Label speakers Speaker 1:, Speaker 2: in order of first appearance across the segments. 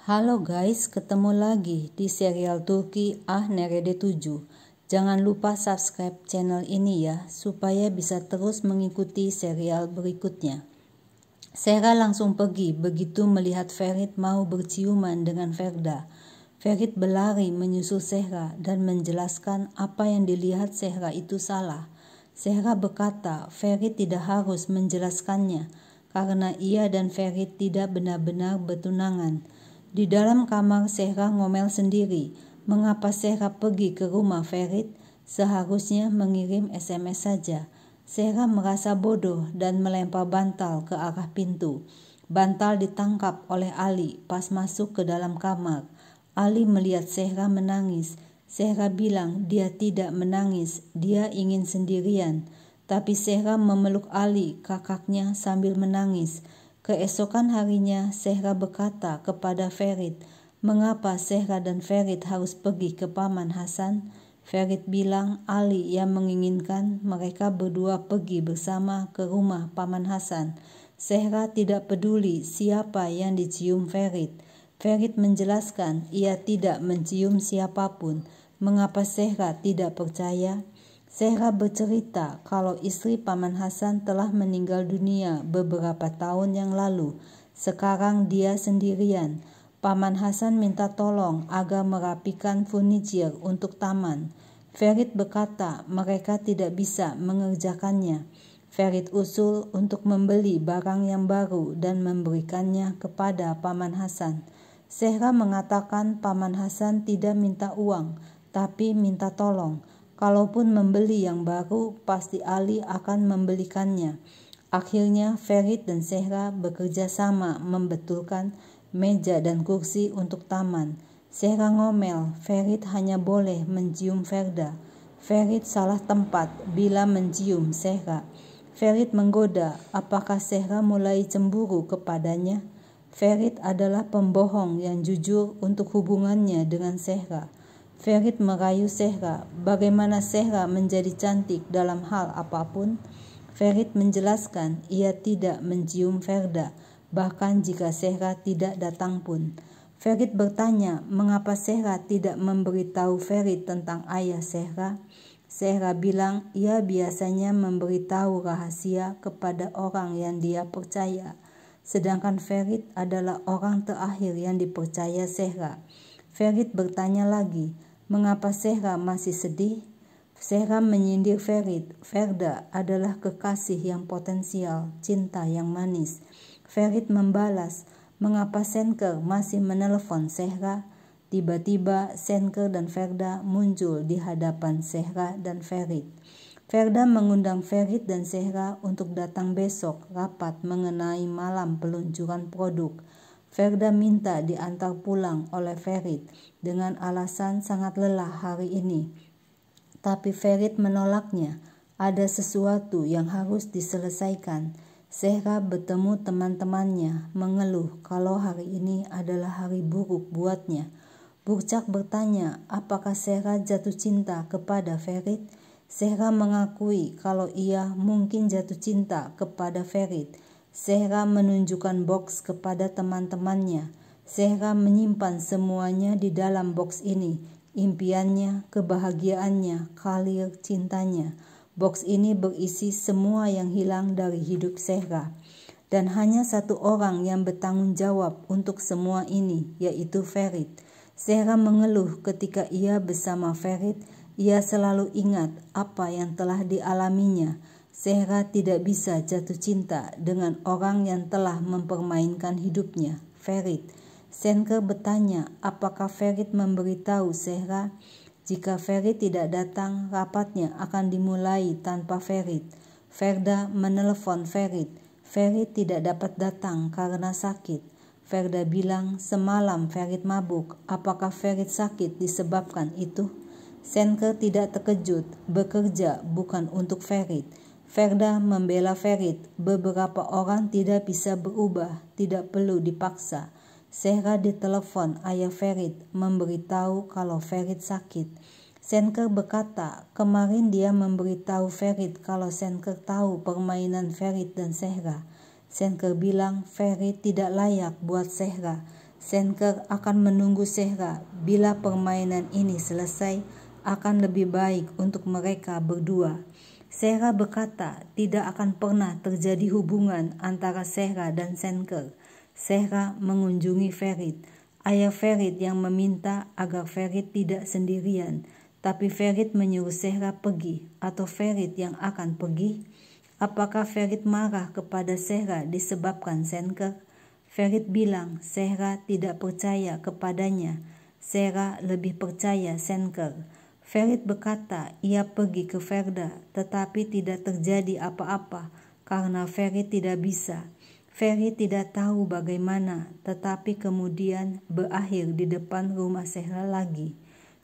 Speaker 1: Halo guys, ketemu lagi di serial Turki Ah Nerede 7. Jangan lupa subscribe channel ini ya, supaya bisa terus mengikuti serial berikutnya. Sehra langsung pergi begitu melihat Ferit mau berciuman dengan Ferda. Ferit berlari menyusul Sehra dan menjelaskan apa yang dilihat Sehra itu salah. Sehra berkata Ferit tidak harus menjelaskannya karena ia dan Ferit tidak benar-benar bertunangan. Di dalam kamar Sehra ngomel sendiri, mengapa Sehra pergi ke rumah Ferit? Seharusnya mengirim SMS saja. Sehra merasa bodoh dan melempar bantal ke arah pintu. Bantal ditangkap oleh Ali pas masuk ke dalam kamar. Ali melihat Sehra menangis. Sehra bilang dia tidak menangis, dia ingin sendirian. Tapi Sehra memeluk Ali, kakaknya, sambil menangis. Keesokan harinya Sehra berkata kepada Ferit, mengapa Sehra dan Ferit harus pergi ke Paman Hasan? Ferit bilang Ali yang menginginkan mereka berdua pergi bersama ke rumah Paman Hasan. Sehra tidak peduli siapa yang dicium Ferit. Ferit menjelaskan ia tidak mencium siapapun. Mengapa Sehra tidak percaya? Sehra bercerita kalau istri Paman Hasan telah meninggal dunia beberapa tahun yang lalu. Sekarang dia sendirian. Paman Hasan minta tolong agar merapikan furniture untuk taman. Ferit berkata mereka tidak bisa mengerjakannya. Ferit usul untuk membeli barang yang baru dan memberikannya kepada Paman Hasan. Sehra mengatakan Paman Hasan tidak minta uang, tapi minta tolong. Kalaupun membeli yang baru, pasti Ali akan membelikannya. Akhirnya Ferit dan Sehra bekerja sama membetulkan meja dan kursi untuk taman. Sehra ngomel, Ferit hanya boleh mencium Ferda. Ferit salah tempat bila mencium Sehra. Ferit menggoda, apakah Sehra mulai cemburu kepadanya? Ferit adalah pembohong yang jujur untuk hubungannya dengan Sehra. Ferit merayu Sehra, bagaimana Sehra menjadi cantik dalam hal apapun. Ferit menjelaskan ia tidak mencium Ferda, bahkan jika Sehra tidak datang pun. Ferit bertanya mengapa Sehra tidak memberitahu Ferit tentang ayah Sehra. Sehra bilang ia biasanya memberitahu rahasia kepada orang yang dia percaya, sedangkan Ferit adalah orang terakhir yang dipercaya Sehra. Ferit bertanya lagi, mengapa Sehra masih sedih? Sehra menyindir Ferit, Ferda adalah kekasih yang potensial, cinta yang manis. Ferit membalas, mengapa Senker masih menelepon Sehra? Tiba-tiba Senker dan Ferda muncul di hadapan Sehra dan Ferit. Ferda mengundang Ferit dan Sehra untuk datang besok rapat mengenai malam peluncuran produk. Ferda minta diantar pulang oleh Ferit dengan alasan sangat lelah hari ini. Tapi Ferit menolaknya, ada sesuatu yang harus diselesaikan. Sehra bertemu teman-temannya, mengeluh kalau hari ini adalah hari buruk buatnya. Burcak bertanya, apakah Sehra jatuh cinta kepada Ferit? Sehra mengakui kalau ia mungkin jatuh cinta kepada Ferit. Sehra menunjukkan box kepada teman-temannya. Sehra menyimpan semuanya di dalam box ini. Impiannya, kebahagiaannya, karir, cintanya. Box ini berisi semua yang hilang dari hidup Sehra. Dan hanya satu orang yang bertanggung jawab untuk semua ini, yaitu Ferit. Sehra mengeluh ketika ia bersama Ferit, ia selalu ingat apa yang telah dialaminya. Sehra tidak bisa jatuh cinta dengan orang yang telah mempermainkan hidupnya, Ferit. Senker bertanya, apakah Ferit memberitahu Sehra? Jika Ferit tidak datang, rapatnya akan dimulai tanpa Ferit. Ferda menelepon Ferit. Ferit tidak dapat datang karena sakit. Ferda bilang, semalam Ferit mabuk. Apakah Ferit sakit disebabkan itu? Senker tidak terkejut, bekerja bukan untuk Ferit. Ferda membela Ferit, beberapa orang tidak bisa berubah, tidak perlu dipaksa. Sehra ditelepon ayah Ferit, memberitahu kalau Ferit sakit. Senker berkata, kemarin dia memberitahu Ferit kalau Senker tahu permainan Ferit dan Sehra. Senker bilang Ferit tidak layak buat Sehra. Senker akan menunggu Zehra. Bila permainan ini selesai, akan lebih baik untuk mereka berdua. Zehra berkata tidak akan pernah terjadi hubungan antara Zehra dan Senker. Zehra mengunjungi Ferit. Ayah Ferit yang meminta agar Ferit tidak sendirian, tapi Ferit menyuruh Zehra pergi, atau Ferit yang akan pergi. Apakah Ferit marah kepada Zehra disebabkan Senker? Ferit bilang Zehra tidak percaya kepadanya. Zehra lebih percaya Senker. Ferit berkata ia pergi ke Ferda, tetapi tidak terjadi apa-apa karena Ferit tidak bisa. Ferit tidak tahu bagaimana, tetapi kemudian berakhir di depan rumah Zehra lagi.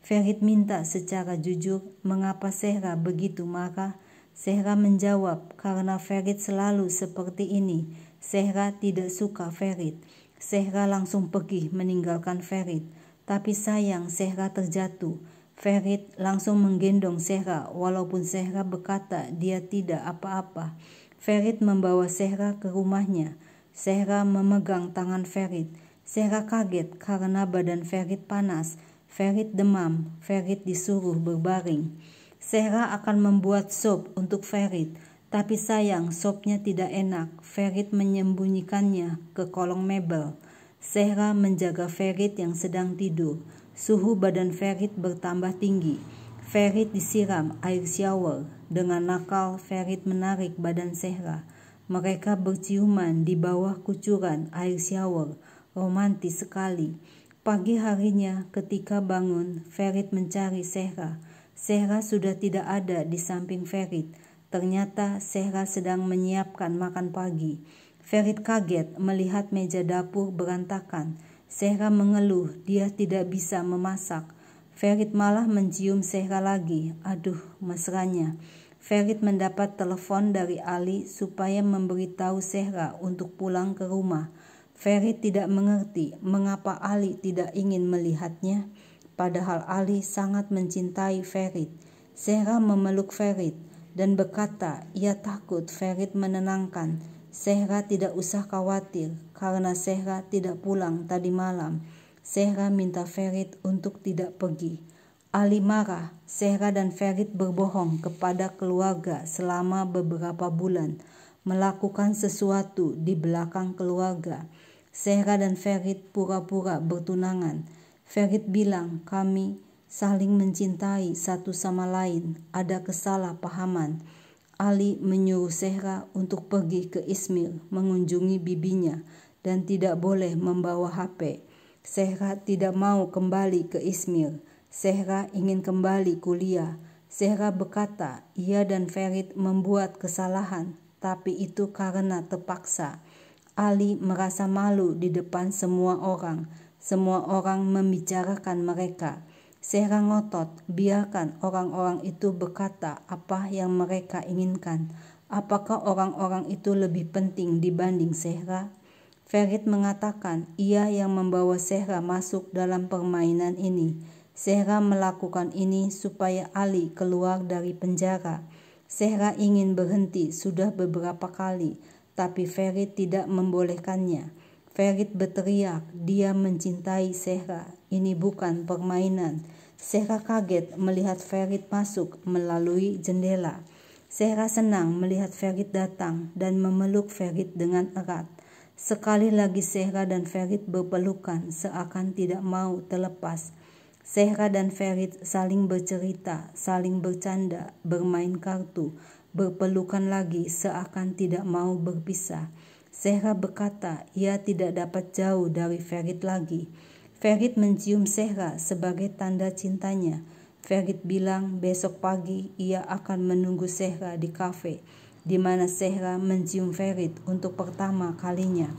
Speaker 1: Ferit minta secara jujur mengapa Zehra begitu marah. Zehra menjawab karena Ferit selalu seperti ini. Zehra tidak suka Ferit. Zehra langsung pergi meninggalkan Ferit. Tapi sayang Zehra terjatuh. Ferit langsung menggendong Zehra walaupun Zehra berkata dia tidak apa-apa. Ferit membawa Zehra ke rumahnya. Zehra memegang tangan Ferit. Zehra kaget karena badan Ferit panas. Ferit demam. Ferit disuruh berbaring. Zehra akan membuat sup untuk Ferit. Tapi sayang sopnya tidak enak. Ferit menyembunyikannya ke kolong mebel. Zehra menjaga Ferit yang sedang tidur. Suhu badan Ferit bertambah tinggi. Ferit disiram air shower. Dengan nakal Ferit menarik badan Zehra. Mereka berciuman di bawah kucuran air shower. Romantis sekali. Pagi harinya ketika bangun, Ferit mencari Zehra. Zehra sudah tidak ada di samping Ferit. Ternyata Zehra sedang menyiapkan makan pagi. Ferit kaget melihat meja dapur berantakan. Zehra mengeluh dia tidak bisa memasak. Ferit malah mencium Zehra lagi. Aduh, mesranya. Ferit mendapat telepon dari Ali supaya memberitahu Zehra untuk pulang ke rumah. Ferit tidak mengerti mengapa Ali tidak ingin melihatnya, padahal Ali sangat mencintai Ferit. Zehra memeluk Ferit dan berkata ia takut Ferit menenangkan. Zehra tidak usah khawatir karena Zehra tidak pulang tadi malam. Zehra minta Ferit untuk tidak pergi. Ali marah. Zehra dan Ferit berbohong kepada keluarga selama beberapa bulan, melakukan sesuatu di belakang keluarga. Zehra dan Ferit pura-pura bertunangan. Ferit bilang kami saling mencintai satu sama lain, ada kesalahpahaman. Ali menyuruh Zehra untuk pergi ke Izmir mengunjungi bibinya dan tidak boleh membawa HP. Zehra tidak mau kembali ke Izmir. Zehra ingin kembali kuliah. Zehra berkata ia dan Ferit membuat kesalahan, tapi itu karena terpaksa. Ali merasa malu di depan semua orang. Semua orang membicarakan mereka. Zehra ngotot, biarkan orang-orang itu berkata apa yang mereka inginkan. Apakah orang-orang itu lebih penting dibanding Zehra? Ferit mengatakan ia yang membawa Zehra masuk dalam permainan ini. Zehra melakukan ini supaya Ali keluar dari penjara. Zehra ingin berhenti sudah beberapa kali, tapi Ferit tidak membolehkannya. Ferit berteriak, dia mencintai Zehra. Ini bukan permainan. Zehra kaget melihat Ferit masuk melalui jendela. Zehra senang melihat Ferit datang dan memeluk Ferit dengan erat. Sekali lagi Zehra dan Ferit berpelukan seakan tidak mau terlepas. Zehra dan Ferit saling bercerita, saling bercanda, bermain kartu, berpelukan lagi seakan tidak mau berpisah. Zehra berkata ia tidak dapat jauh dari Ferit lagi. Ferit mencium Zehra sebagai tanda cintanya. Ferit bilang besok pagi ia akan menunggu Zehra di kafe, di mana Zehra mencium Ferit untuk pertama kalinya.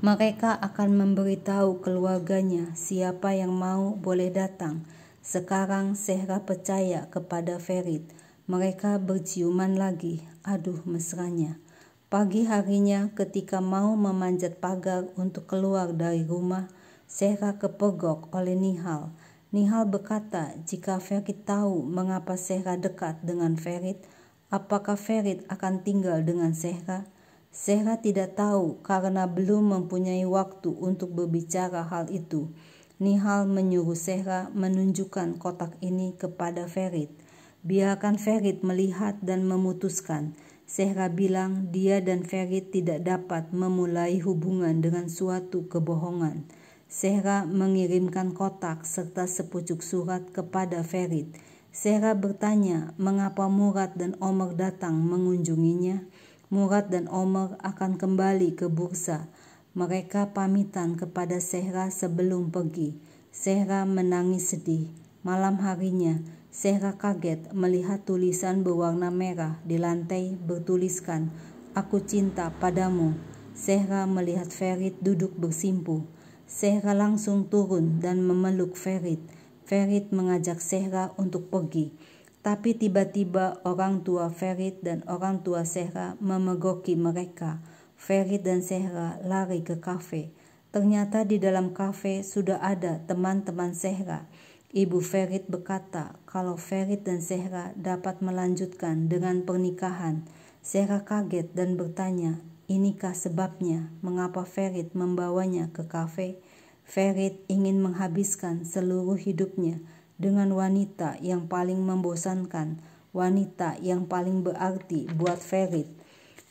Speaker 1: Mereka akan memberitahu keluarganya siapa yang mau boleh datang. Sekarang Zehra percaya kepada Ferit. Mereka berciuman lagi. Aduh, mesranya. Pagi harinya ketika mau memanjat pagar untuk keluar dari rumah, Zehra kepergok oleh Nihal. Nihal berkata jika Ferit tahu mengapa Zehra dekat dengan Ferit, apakah Ferit akan tinggal dengan Zehra? Sehra tidak tahu karena belum mempunyai waktu untuk berbicara hal itu. Nihal menyuruh Sehra menunjukkan kotak ini kepada Ferit. Biarkan Ferit melihat dan memutuskan. Sehra bilang dia dan Ferit tidak dapat memulai hubungan dengan suatu kebohongan. Sehra mengirimkan kotak serta sepucuk surat kepada Ferit. Sehra bertanya mengapa Murad dan Omer datang mengunjunginya. Murad dan Omer akan kembali ke bursa. Mereka pamitan kepada Sehra sebelum pergi. Sehra menangis sedih. Malam harinya, Sehra kaget melihat tulisan berwarna merah di lantai bertuliskan, "Aku cinta padamu." Sehra melihat Ferit duduk bersimpuh. Sehra langsung turun dan memeluk Ferit. Ferit mengajak Sehra untuk pergi. Tapi tiba-tiba orang tua Ferit dan orang tua Sehra memergoki mereka. Ferit dan Sehra lari ke kafe. Ternyata di dalam kafe sudah ada teman-teman Sehra. Ibu Ferit berkata kalau Ferit dan Sehra dapat melanjutkan dengan pernikahan. Sehra kaget dan bertanya, inikah sebabnya mengapa Ferit membawanya ke kafe? Ferit ingin menghabiskan seluruh hidupnya dengan wanita yang paling membosankan, wanita yang paling berarti buat Ferit.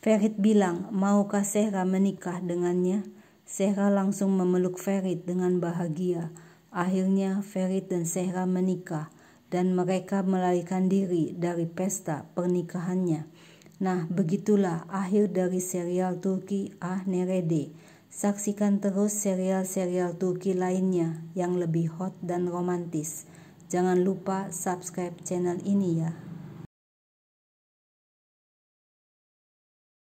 Speaker 1: Ferit bilang, maukah Sehra menikah dengannya? Sehra langsung memeluk Ferit dengan bahagia. Akhirnya Ferit dan Sehra menikah dan mereka melarikan diri dari pesta pernikahannya. Nah, begitulah akhir dari serial Turki Ah Nerede. Saksikan terus serial-serial Turki lainnya yang lebih hot dan romantis. Jangan lupa subscribe channel ini ya.